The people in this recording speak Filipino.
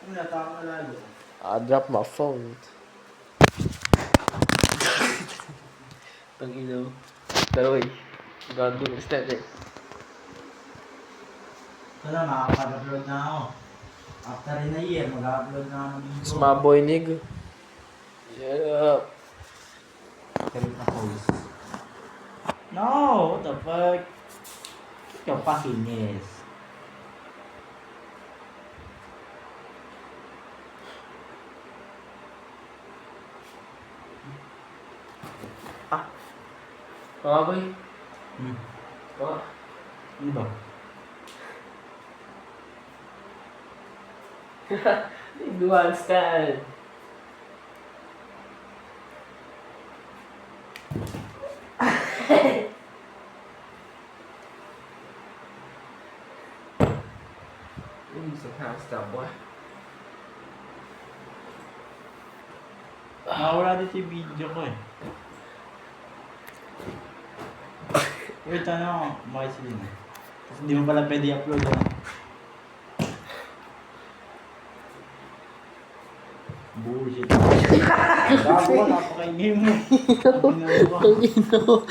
Ano na, tama na lalo. I dropped my phone. Tanginaw. Pero wait. Gago instead eh. Ito na, makakapag-upload na ako. After in a year, mag-upload na ako ng video. It's my boy nigga. Shut up. Kalita voice. No, what the fuck? Get your fucking ass. Mga boy. Oh. Ano ba? Dual stand. Some kind of stuff, boy. Nakawala din si video ko eh. Wait, ano, makasilin eh. Tapos hindi mo pala pwede i-upload ano. Bullshit. Gago ka, napakaingay mo. Ang ginawa.